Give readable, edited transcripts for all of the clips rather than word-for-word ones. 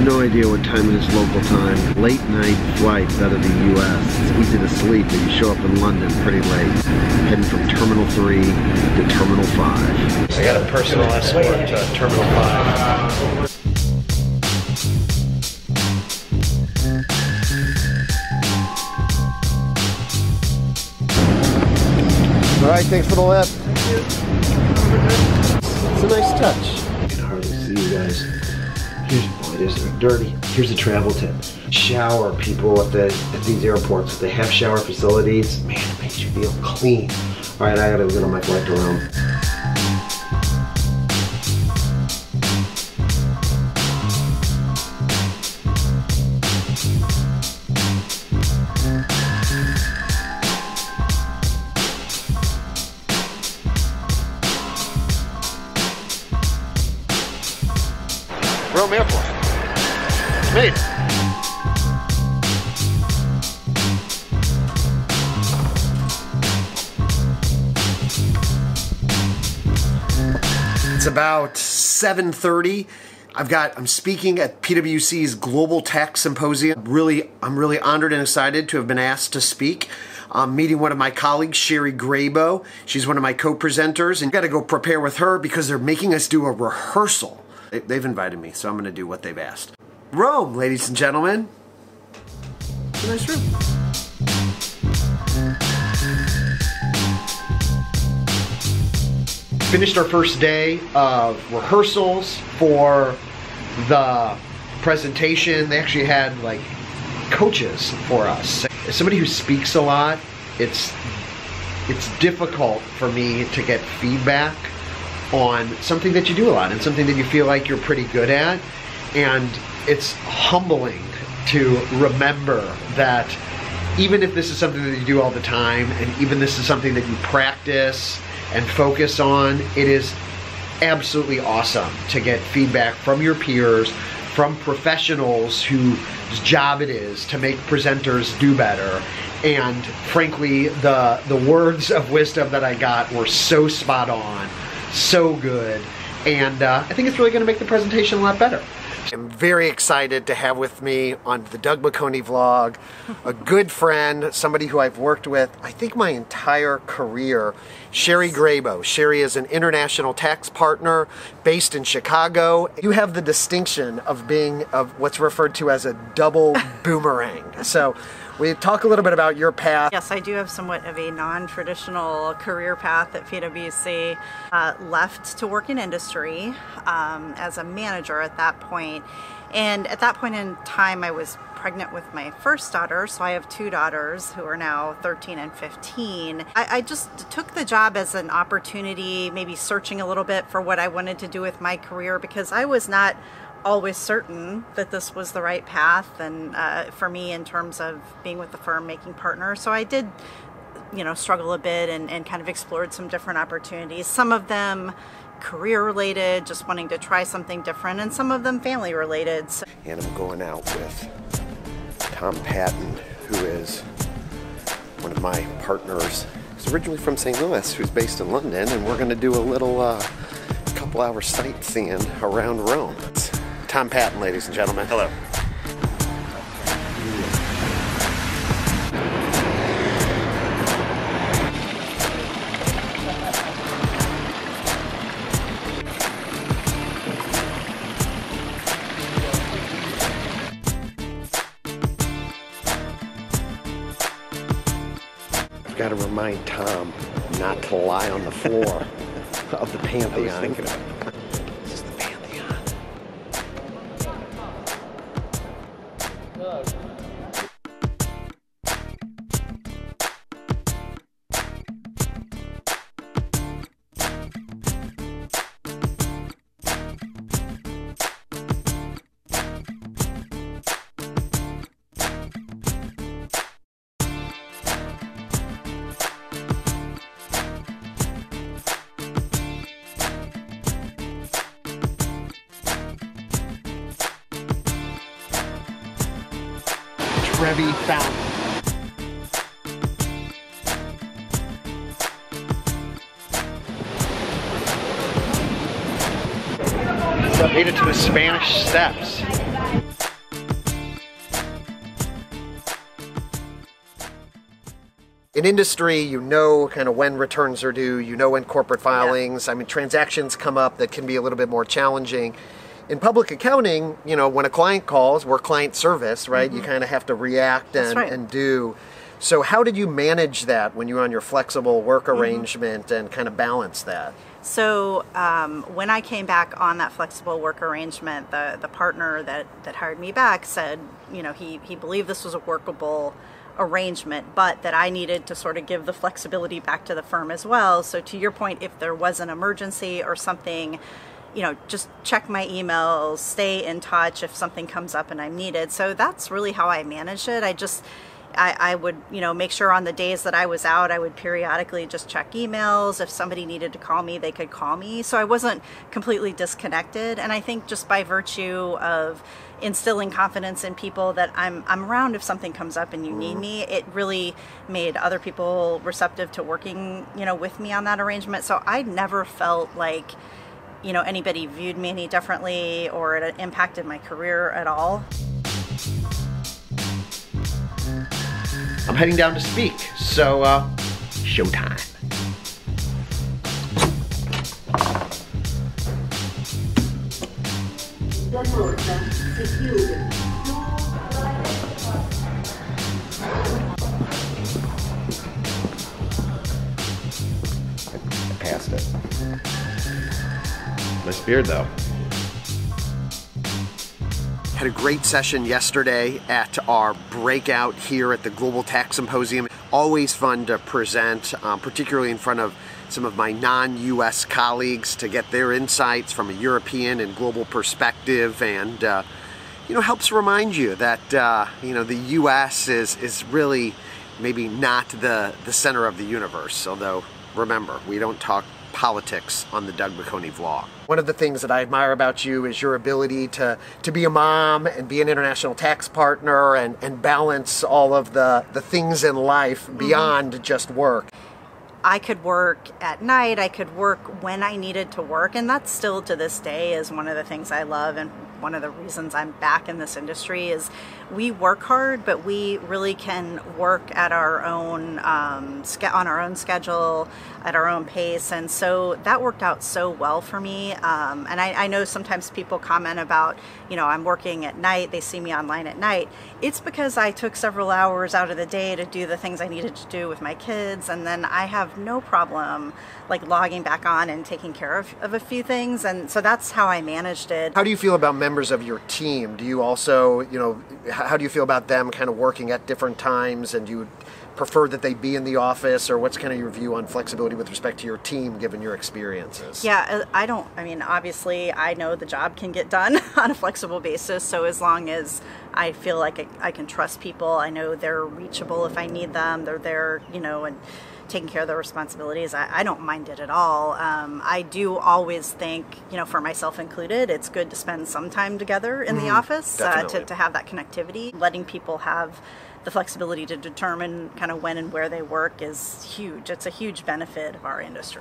no idea what time it is local time. Late night flights out of the US. It's easy to sleep and you show up in London pretty late. Heading from Terminal 3 to Terminal 5. I got a personal escort to Terminal 5. Alright, thanks for the lift. Thank you. It's a nice touch. I can hardly see you guys. Boy, this is dirty. Here's a travel tip. Shower, people at these airports. If they have shower facilities, man, it makes you feel clean. Alright, I gotta get on my flight to Rome. Rome Airport. Made it. It's about 7:30. I'm speaking at PwC's Global Tech Symposium. I'm really honored and excited to have been asked to speak. I'm meeting one of my colleagues, Sherry Grabow. She's one of my co-presenters, and I've got to go prepare with her because they're making us do a rehearsal. They've invited me, so I'm going to do what they've asked. Rome, ladies and gentlemen. It's a nice room. Finished our first day of rehearsals for the presentation. They actually had like coaches for us. As somebody who speaks a lot, it's difficult for me to get feedback on something that you do a lot and something that you feel like you're pretty good at. And it's humbling to remember that even if this is something that you do all the time, and even this is something that you practice and focus on, it is absolutely awesome to get feedback from your peers, from professionals whose job it is to make presenters do better. And frankly, the words of wisdom that I got were so spot on, so good, and I think it's really going to make the presentation a lot better. I'm very excited to have with me on the Doug McConey vlog a good friend, somebody who I've worked with, I think my entire career, Sherry Grabow. Sherry is an international tax partner based in Chicago. You have the distinction of being what's referred to as a double boomerang. So we talk a little bit about your path. Yes, I do have somewhat of a non-traditional career path at PwC. Left to work in industry as a manager at that point. And at that point in time, I was pregnant with my first daughter, so I have two daughters who are now 13 and 15. I just took the job as an opportunity, maybe searching a little bit for what I wanted to do with my career, because I was not always certain that this was the right path and for me in terms of being with the firm, making partners. So I did, struggle a bit and kind of explored some different opportunities. Some of them career related, just wanting to try something different, and some of them family related. So. And I'm going out with Tom Patton, who is one of my partners. He's originally from St. Louis, who's based in London, and we're going to do a little couple-hour sightseeing around Rome. It's Tom Patton, ladies and gentlemen. Hello. I've got to remind Tom not to lie on the floor of the Pantheon. This is the Pantheon. Trevi Fountain. Made it to the Spanish Steps. in industry, you know kind of when returns are due, you know when corporate filings, I mean, transactions come up that can be a little bit more challenging. In public accounting, you know, when a client calls, we're client service, right? You kind of have to react and do. So how did you manage that when you were on your flexible work arrangement and kind of balance that? So when I came back on that flexible work arrangement, the partner that hired me back said, you know, he believed this was a workable arrangement, but that I needed to sort of give the flexibility back to the firm as well. So to your point, if there was an emergency or something, you know, just check my emails, stay in touch if something comes up and I'm needed. So that's really how I managed it. I would, you know, make sure on the days that I was out, I would periodically just check emails. If somebody needed to call me, they could call me. So I wasn't completely disconnected. And I think just by virtue of instilling confidence in people that I'm around if something comes up and you need me, it really made other people receptive to working, you know, with me on that arrangement. So I never felt like, you know, anybody viewed me any differently or it impacted my career at all. I'm heading down to speak, so showtime. I passed it. Nice beard, though. Had a great session yesterday at our breakout here at the Global Tax Symposium. Always fun to present, particularly in front of some of my non-US colleagues to get their insights from a European and global perspective, and you know, helps remind you that you know, the US is really maybe not the center of the universe. Although remember, we don't talk politics on the Doug McConey vlog. One of the things that I admire about you is your ability to be a mom and be an international tax partner and balance all of the things in life beyond just work. I could work at night, I could work when I needed to work, and that still to this day is one of the things I love, and one of the reasons I'm back in this industry is we work hard, but we really can work at our own on our own schedule, at our own pace, and so that worked out so well for me. And I know sometimes people comment about, you know, I'm working at night, they see me online at night. It's because I took several hours out of the day to do the things I needed to do with my kids, and then I have no problem like logging back on and taking care of a few things, and so that's how I managed it. How do you feel about members of your team? Do you also, you know, how do you feel about them kind of working at different times, and do you prefer that they be in the office, or what's kind of your view on flexibility with respect to your team given your experiences? Yeah, I mean, obviously I know the job can get done on a flexible basis, so as long as I feel like I can trust people, I know they're reachable if I need them, they're there, you know, and taking care of their responsibilities, I don't mind it at all. I do always think, you know, for myself included, it's good to spend some time together in the office to have that connectivity. Letting people have the flexibility to determine kind of when and where they work is huge. It's a huge benefit of our industry.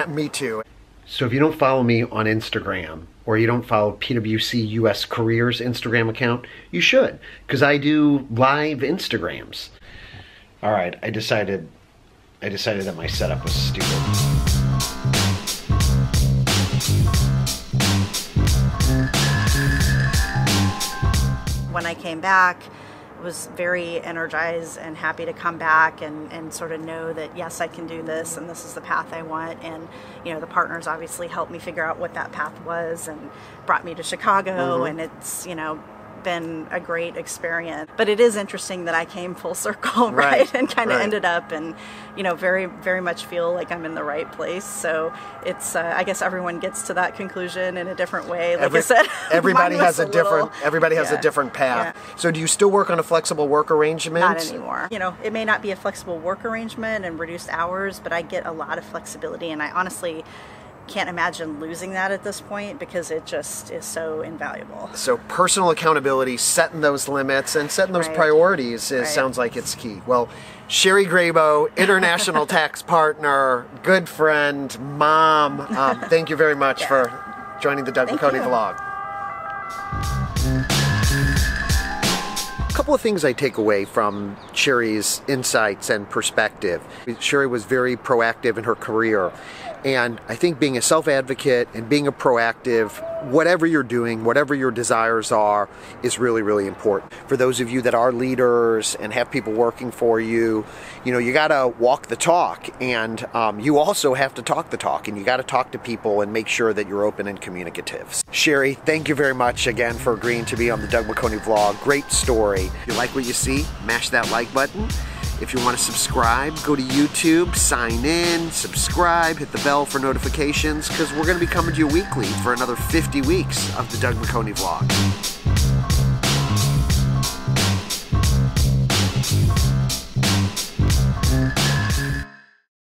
Me too. So if you don't follow me on Instagram, or you don't follow PwC US Careers Instagram account, you should, because I do live Instagrams. All right, I decided that my setup was stupid. When I came back, I was very energized and happy to come back and sort of know that, yes, I can do this and this is the path I want. And, you know, the partners obviously helped me figure out what that path was and brought me to Chicago, and it's, you know, been a great experience. But it is interesting that I came full circle, right? And kind of ended up and, you know, very, very much feel like I'm in the right place. So it's, I guess everyone gets to that conclusion in a different way. Like I said, everybody has a different path. Yeah. So do you still work on a flexible work arrangement? Not anymore. You know, it may not be a flexible work arrangement and reduced hours, but I get a lot of flexibility, and I honestly can't imagine losing that at this point because it just is so invaluable. So personal accountability, setting those limits and setting those priorities sounds like it's key. Well, Sherry Grabow, international tax partner, good friend, mom, thank you very much for joining the Doug McConey vlog. couple of things I take away from Sherry's insights and perspective. Sherry was very proactive in her career, and I think being a self-advocate and being a proactive, whatever you're doing, whatever your desires are, is really, really important. For those of you that are leaders and have people working for you, you gotta walk the talk, and you also have to talk the talk, and you gotta talk to people and make sure that you're open and communicative. Sherry, thank you very much again for agreeing to be on the Doug McConey vlog. Great story. If you like what you see, mash that like button. If you want to subscribe, go to YouTube, sign in, subscribe, hit the bell for notifications, because we're going to be coming to you weekly for another 50 weeks of the Doug McConey vlog.